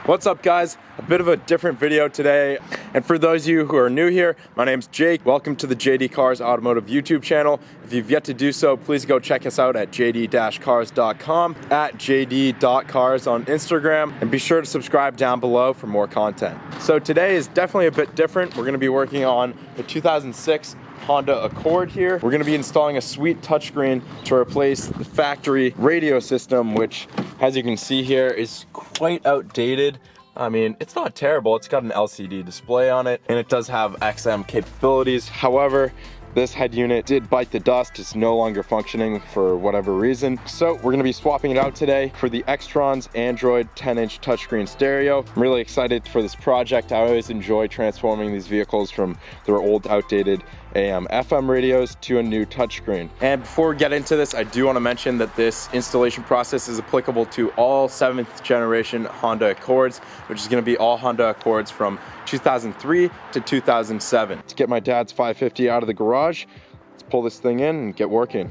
What's up guys? A bit of a different video today. And for those of you who are new here, my name's Jake. Welcome to the JD Cars Automotive YouTube channel. If you've yet to do so, please go check us out at jd-cars.com, at jd.cars on Instagram, and be sure to subscribe down below for more content. So today is definitely a bit different. We're gonna be working on the 2006 Honda Accord here. We're gonna be installing a sweet touchscreen to replace the factory radio system, which, as you can see here, is quite outdated. I mean, it's not terrible. It's got an LCD display on it, and it does have XM capabilities. However, this head unit did bite the dust. It's no longer functioning for whatever reason. So we're gonna be swapping it out today for the Xtrons Android 10-inch touchscreen stereo. I'm really excited for this project. I always enjoy transforming these vehicles from their old outdated AM FM radios to a new touchscreen. And before we get into this, I do want to mention that this installation process is applicable to all 7th generation Honda Accords, which is going to be all Honda Accords from 2003 to 2007. Let's get my dad's 550 out of the garage. Let's pull this thing in and get working.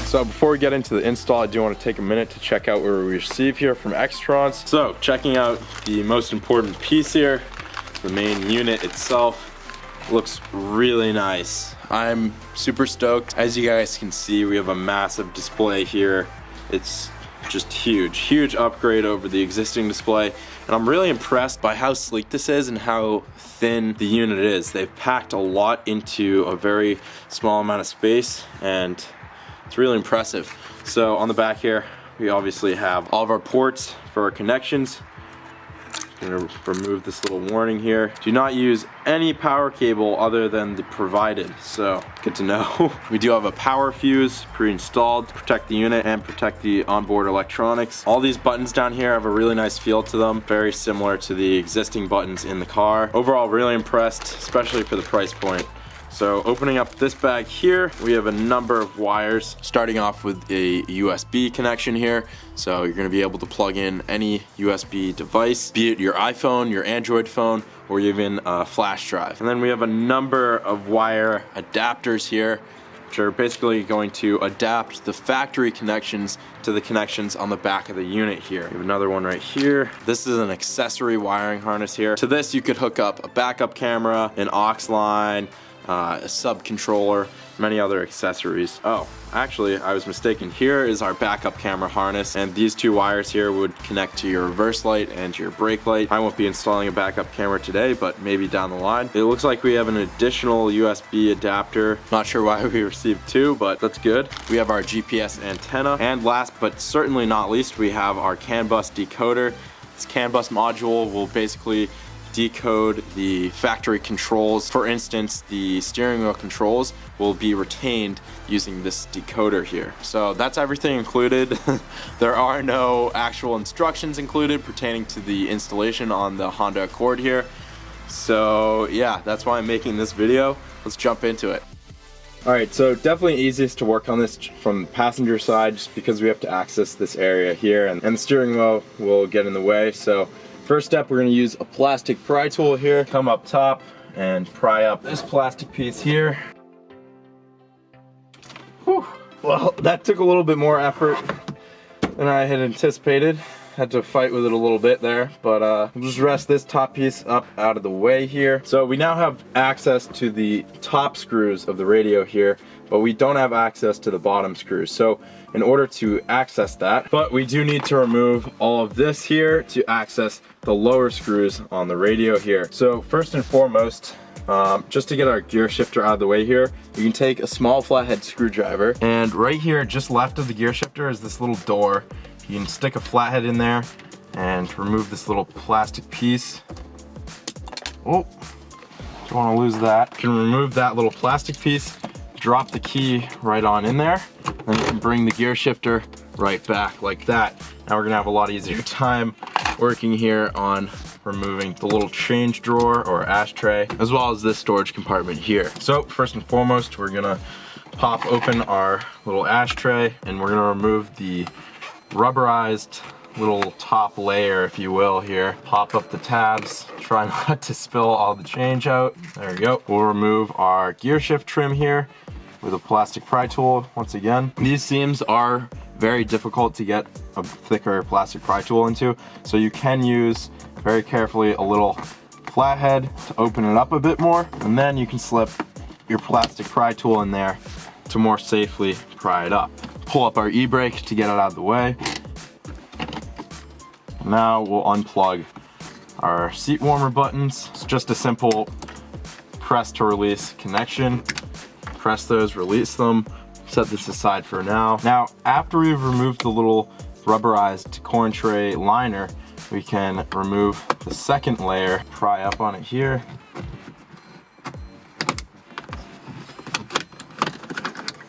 So before we get into the install, I do want to take a minute to check out what we receive here from Xtrons. So checking out the most important piece here, the main unit itself. Looks really nice. I'm super stoked. As you guys can see, we have a massive display here. It's just huge upgrade over the existing display. And I'm really impressed by how sleek this is and how thin the unit is. They've packed a lot into a very small amount of space, and it's really impressive. So on the back here, we obviously have all of our ports for our connections. I'm gonna remove this little warning here. Do not use any power cable other than the provided, so good to know. We do have a power fuse pre-installed to protect the unit and protect the onboard electronics. All these buttons down here have a really nice feel to them, very similar to the existing buttons in the car. Overall, really impressed, especially for the price point. So opening up this bag here, we have a number of wires, starting off with a USB connection here. So you're gonna be able to plug in any USB device, be it your iPhone, your Android phone, or even a flash drive. And then we have a number of wire adapters here, which are basically going to adapt the factory connections to the connections on the back of the unit here. We have another one right here. This is an accessory wiring harness here. To this, you could hook up a backup camera, an aux line, a sub controller, many other accessories. Oh, actually, I was mistaken. Here is our backup camera harness, and these two wires here would connect to your reverse light and to your brake light. I won't be installing a backup camera today, but maybe down the line. It looks like we have an additional USB adapter. Not sure why we received two, but that's good. We have our GPS antenna, and last but certainly not least, we have our CAN bus decoder. This CAN bus module will basically decode the factory controls. For instance, the steering wheel controls will be retained using this decoder here. So that's everything included. There are no actual instructions included pertaining to the installation on the Honda Accord here. So yeah, that's why I'm making this video. Let's jump into it. All right, so definitely easiest to work on this from the passenger side, just because we have to access this area here, and the steering wheel will get in the way. So first step, we're gonna use a plastic pry tool here. Come up top and pry up this plastic piece here. Whew. Well, that took a little bit more effort than I had anticipated. Had to fight with it a little bit there, but we'll just rest this top piece up out of the way here. So we now have access to the top screws of the radio here, but we don't have access to the bottom screws. So in order to access that, but we do need to remove all of this here to access the lower screws on the radio here. So first and foremost, just to get our gear shifter out of the way here, you can take a small flathead screwdriver, and right here just left of the gear shifter is this little door. You can stick a flathead in there and remove this little plastic piece. Oh, don't want to lose that. You can remove that little plastic piece, drop the key right on in there, and you can bring the gear shifter right back like that. Now we're gonna have a lot easier time working here on removing the little change drawer or ashtray, as well as this storage compartment here. So first and foremost, we're gonna pop open our little ashtray, and we're gonna remove the rubberized little top layer, if you will, here. Pop up the tabs, try not to spill all the change out. There we go. We'll remove our gear shift trim here with a plastic pry tool once again. These seams are very difficult to get a thicker plastic pry tool into, so you can use very carefully a little flathead to open it up a bit more, and then you can slip your plastic pry tool in there to more safely pry it up. Pull up our e-brake to get it out of the way. Now we'll unplug our seat warmer buttons. It's just a simple press to release connection. Press those, release them, set this aside for now. Now, after we've removed the little rubberized corn tray liner, we can remove the second layer, pry up on it here.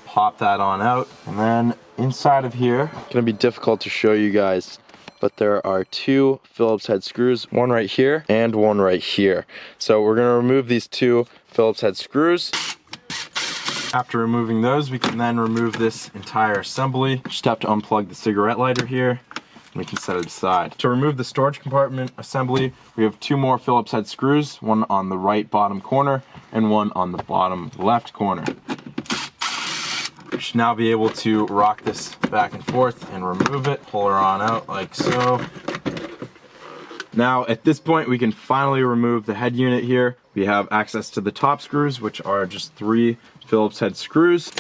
Pop that on out, and then inside of here, it's gonna be difficult to show you guys, but there are two Phillips head screws, one right here and one right here. So we're gonna remove these two Phillips head screws. After removing those, we can then remove this entire assembly. Just have to unplug the cigarette lighter here, and we can set it aside. To remove the storage compartment assembly, we have two more Phillips head screws, one on the right bottom corner and one on the bottom left corner. We should now be able to rock this back and forth and remove it, pull her on out like so. Now at this point we can finally remove the head unit here. We have access to the top screws, which are just 3 Phillips head screws.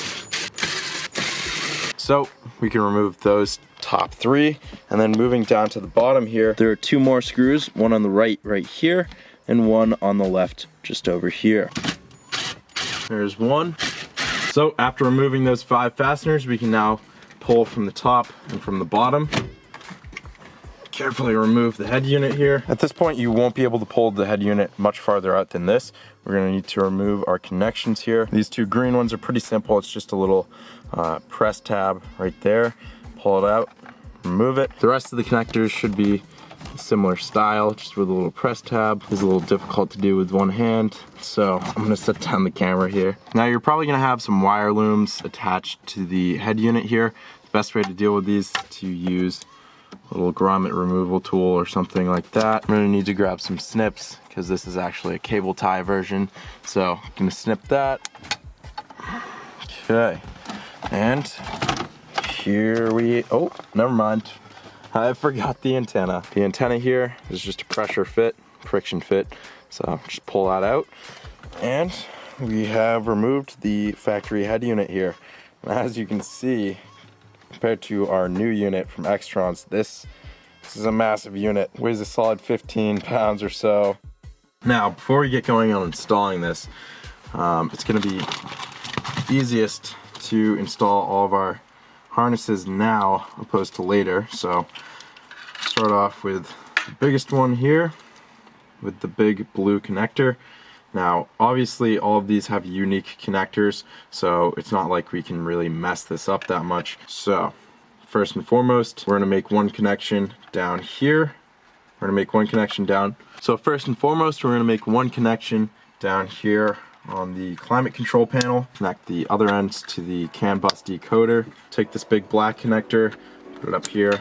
So we can remove those top 3, and then moving down to the bottom here, there are 2 more screws, one on the right here and one on the left just over here. There's one. So after removing those 5 fasteners, we can now pull from the top and from the bottom. Carefully remove the head unit here. At this point, you won't be able to pull the head unit much farther out than this. We're gonna need to remove our connections here. These 2 green ones are pretty simple. It's just a little press tab right there. Pull it out, remove it. The rest of the connectors should be a similar style, just with a little press tab. It's a little difficult to do with one hand, so I'm gonna set down the camera here. Now you're probably gonna have some wire looms attached to the head unit here. The best way to deal with these is to use a little grommet removal tool or something like that. I'm gonna need to grab some snips because this is actually a cable tie version. So I'm gonna snip that. Okay, and here oh, never mind. I forgot the antenna. The antenna here is just a pressure fit, friction fit. So just pull that out. And we have removed the factory head unit here. And as you can see, compared to our new unit from Xtrons, this is a massive unit. Weighs a solid 15 pounds or so. Now, before we get going on installing this, it's gonna be easiest to install all of our harnesses now opposed to later. So start off with the biggest one here with the big blue connector. Now obviously all of these have unique connectors, so it's not like we can really mess this up that much. So first and foremost, we're gonna make one connection down here. We're gonna make one connection down. So first and foremost, we're gonna make one connection down here on the climate control panel. Connect the other ends to the CAN bus decoder. Take this big black connector, put it up here,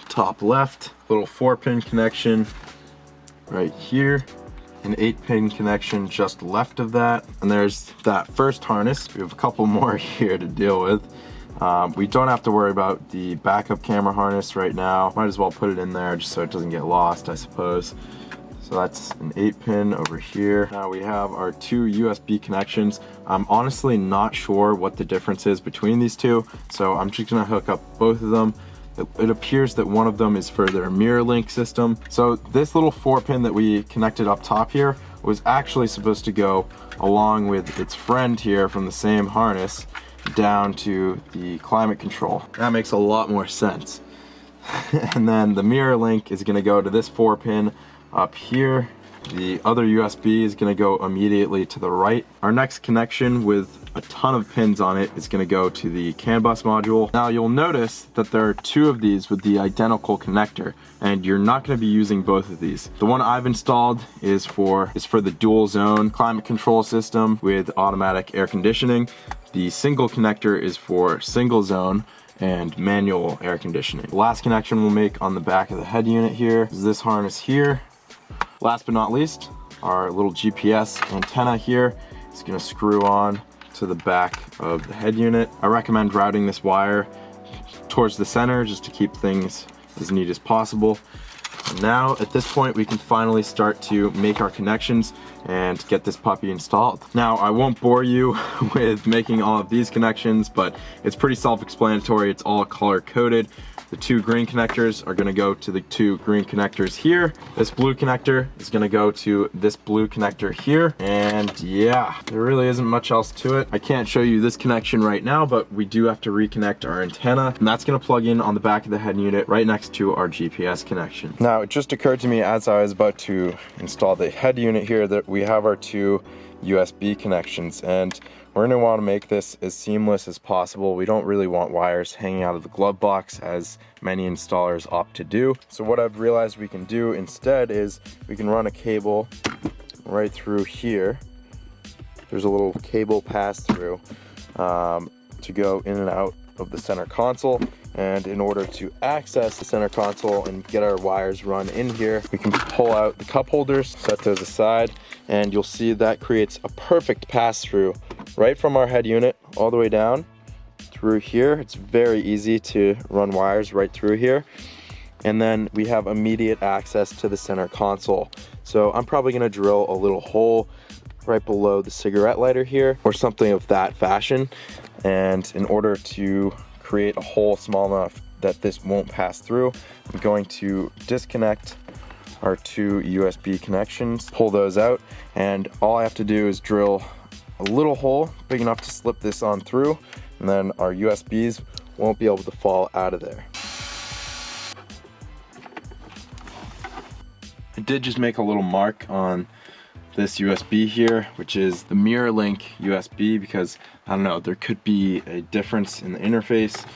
top left. Little 4-pin connection right here. An 8-pin connection just left of that. And there's that first harness. We have a couple more here to deal with. We don't have to worry about the backup camera harness right now. Might as well put it in there just so it doesn't get lost, I suppose. So that's an 8-pin over here. Now we have our 2 USB connections. I'm honestly not sure what the difference is between these two, so I'm just gonna hook up both of them. It appears that one of them is for their mirror link system. So this little 4-pin that we connected up top here was actually supposed to go along with its friend here from the same harness down to the climate control. That makes a lot more sense. And then the mirror link is gonna go to this 4-pin up here. The other USB is gonna go immediately to the right. Our next connection with a ton of pins on it is gonna go to the CAN bus module. Now you'll notice that there are 2 of these with the identical connector, and you're not gonna be using both of these. The one I've installed is for the dual zone climate control system with automatic air conditioning. The single connector is for single zone, and manual air conditioning. The last connection we'll make on the back of the head unit here is this harness here. Last but not least, our little GPS antenna here is going to screw on to the back of the head unit. I recommend routing this wire towards the center just to keep things as neat as possible. And now at this point we can finally start to make our connections and get this puppy installed. Now I won't bore you with making all of these connections, but it's pretty self-explanatory. It's all color coded. The two green connectors are going to go to the two green connectors here. This blue connector is going to go to this blue connector here. And yeah, there really isn't much else to it. I can't show you this connection right now, but we do have to reconnect our antenna, and that's going to plug in on the back of the head unit right next to our GPS connection. Now it just occurred to me as I was about to install the head unit here that we have our two USB connections, and we're going to want to make this as seamless as possible. We don't really want wires hanging out of the glove box as many installers opt to do. So what I've realized we can do instead is we can run a cable right through here. There's a little cable pass through to go in and out of the center console. And in order to access the center console and get our wires run in here, we can pull out the cup holders, set those aside, and you'll see that creates a perfect pass through right from our head unit all the way down through here. It's very easy to run wires right through here. And then we have immediate access to the center console. So I'm probably gonna drill a little hole right below the cigarette lighter here or something of that fashion. And in order to create a hole small enough that this won't pass through, I'm going to disconnect our two USB connections, pull those out, and all I have to do is drill a little hole big enough to slip this on through, and then our USBs won't be able to fall out of there. I did just make a little mark on this USB here, which is the mirror link USB, because I don't know, there could be a difference in the interface,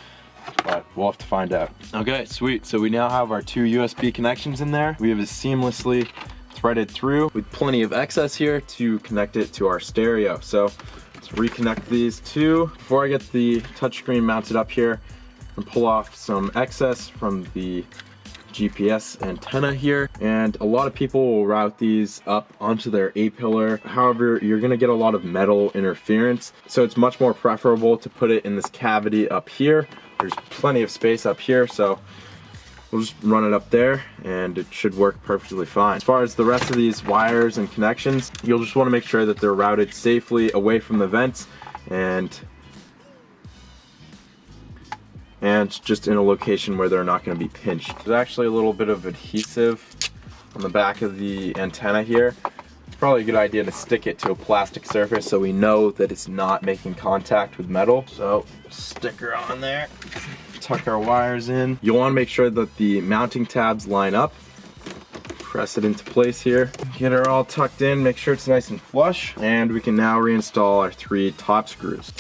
but we'll have to find out. Okay, sweet. So we now have our two USB connections in there. We have it seamlessly threaded through with plenty of excess here to connect it to our stereo. So let's reconnect these two. Before I get the touchscreen mounted up here, and pull off some excess from the GPS antenna here, and a lot of people will route these up onto their A-pillar. However, you're going to get a lot of metal interference, so it's much more preferable to put it in this cavity up here. There's plenty of space up here, so we'll just run it up there and it should work perfectly fine. As far as the rest of these wires and connections, you'll just want to make sure that they're routed safely away from the vents and just in a location where they're not going to be pinched. There's actually a little bit of adhesive on the back of the antenna here. It's probably a good idea to stick it to a plastic surface so we know that it's not making contact with metal. So sticker on there, tuck our wires in. You'll want to make sure that the mounting tabs line up. Press it into place here. Get her all tucked in, make sure it's nice and flush, and we can now reinstall our three top screws.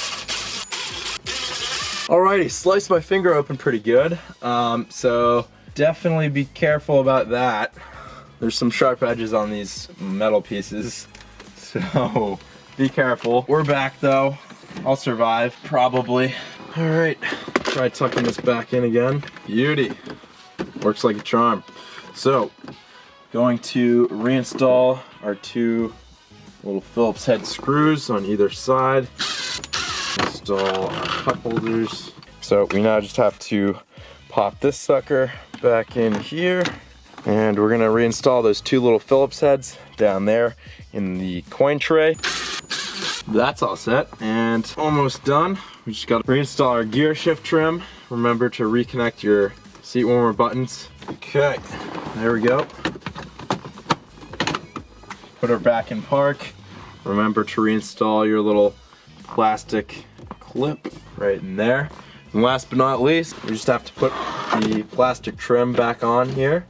Alrighty, sliced my finger open pretty good, so definitely be careful about that. There's some sharp edges on these metal pieces, so be careful. We're back though. I'll survive, probably. Alright, try tucking this back in again. Beauty. Works like a charm. So, going to reinstall our two little Phillips head screws on either side. Install our cup holders. So we now just have to pop this sucker back in here, and we're gonna reinstall those two little Phillips heads down there in the coin tray. That's all set and almost done. We just gotta reinstall our gear shift trim. Remember to reconnect your seat warmer buttons. Okay, there we go. Put her back in park. Remember to reinstall your little plastic clip right in there. And last but not least, we just have to put the plastic trim back on here.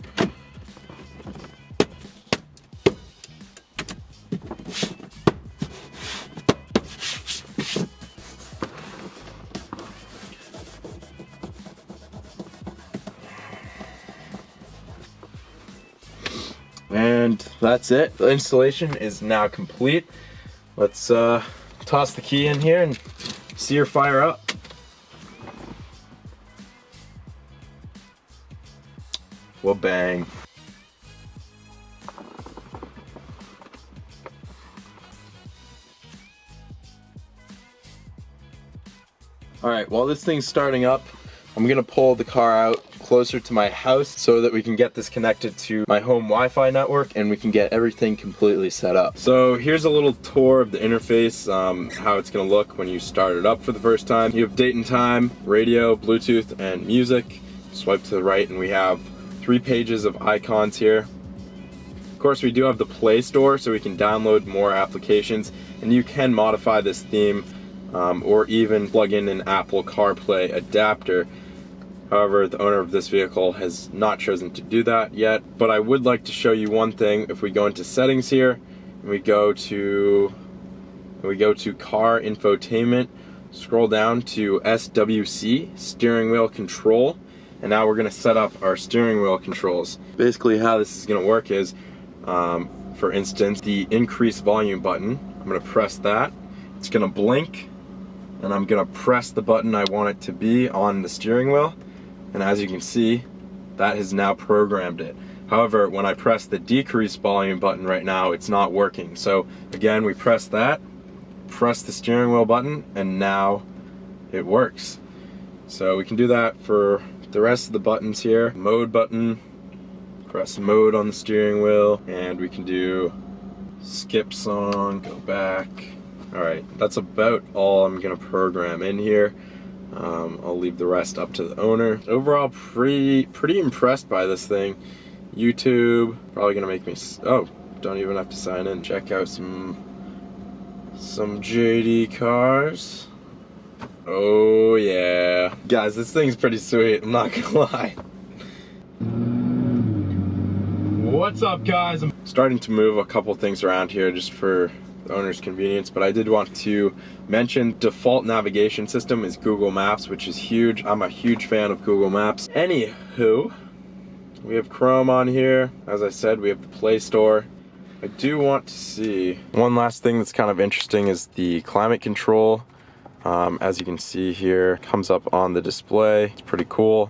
And that's it. The installation is now complete. Let's toss the key in here and see her fire up. Well, bang. Alright, while this thing's starting up, I'm gonna pull the car out closer to my house so that we can get this connected to my home Wi-Fi network and we can get everything completely set up. So here's a little tour of the interface, how it's gonna look when you start it up for the first time. You have date and time, radio, Bluetooth, and music. Swipe to the right and we have 3 pages of icons here. Of course, we do have the Play Store so we can download more applications, and you can modify this theme or even plug in an Apple CarPlay adapter. However, the owner of this vehicle has not chosen to do that yet. But I would like to show you one thing. If we go into settings here, and we go to car infotainment, scroll down to SWC, steering wheel control, and now we're gonna set up our steering wheel controls. Basically how this is gonna work is, for instance, the increase volume button, I'm gonna press that, it's gonna blink, and I'm gonna press the button I want it to be on the steering wheel. And as you can see, that has now programmed it. However, when I press the decrease volume button right now, it's not working. So again, we press that, press the steering wheel button, and now it works. So we can do that for the rest of the buttons here. Mode button, press mode on the steering wheel, and we can do skip song, go back. All right, that's about all I'm gonna program in here. I'll leave the rest up to the owner. Overall, pretty impressed by this thing. YouTube, probably gonna make me, oh, don't even have to sign in. Check out some JD cars. Oh yeah. Guys, this thing's pretty sweet, I'm not gonna lie. What's up, guys? I'm starting to move a couple things around here just for the owner's convenience, but I did want to mention default navigation system is Google Maps, which is huge. I'm a huge fan of Google Maps. Anywho, we have Chrome on here. As I said, we have the Play Store. I do want to see one last thing that's kind of interesting is the climate control. As you can see here, it comes up on the display. It's pretty cool.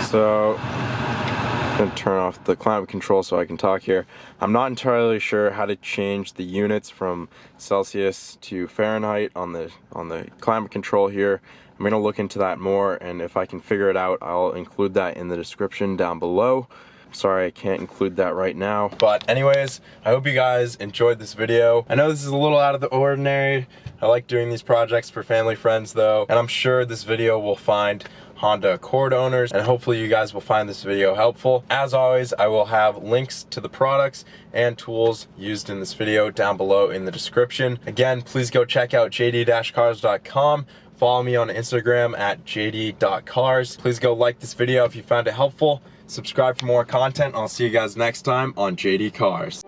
So I'm gonna turn off the climate control so I can talk here. I'm not entirely sure how to change the units from Celsius to Fahrenheit on the climate control here. I'm gonna look into that more, and if I can figure it out, I'll include that in the description down below. Sorry, I can't include that right now. But anyways, I hope you guys enjoyed this video. I know this is a little out of the ordinary. I like doing these projects for family friends though, and I'm sure this video will find Honda Accord owners, and hopefully you guys will find this video helpful. As always, I will have links to the products and tools used in this video down below in the description. Again, please go check out jd-cars.com. Follow me on Instagram at jd.cars. Please go like this video if you found it helpful. Subscribe for more content. I'll see you guys next time on JD Cars.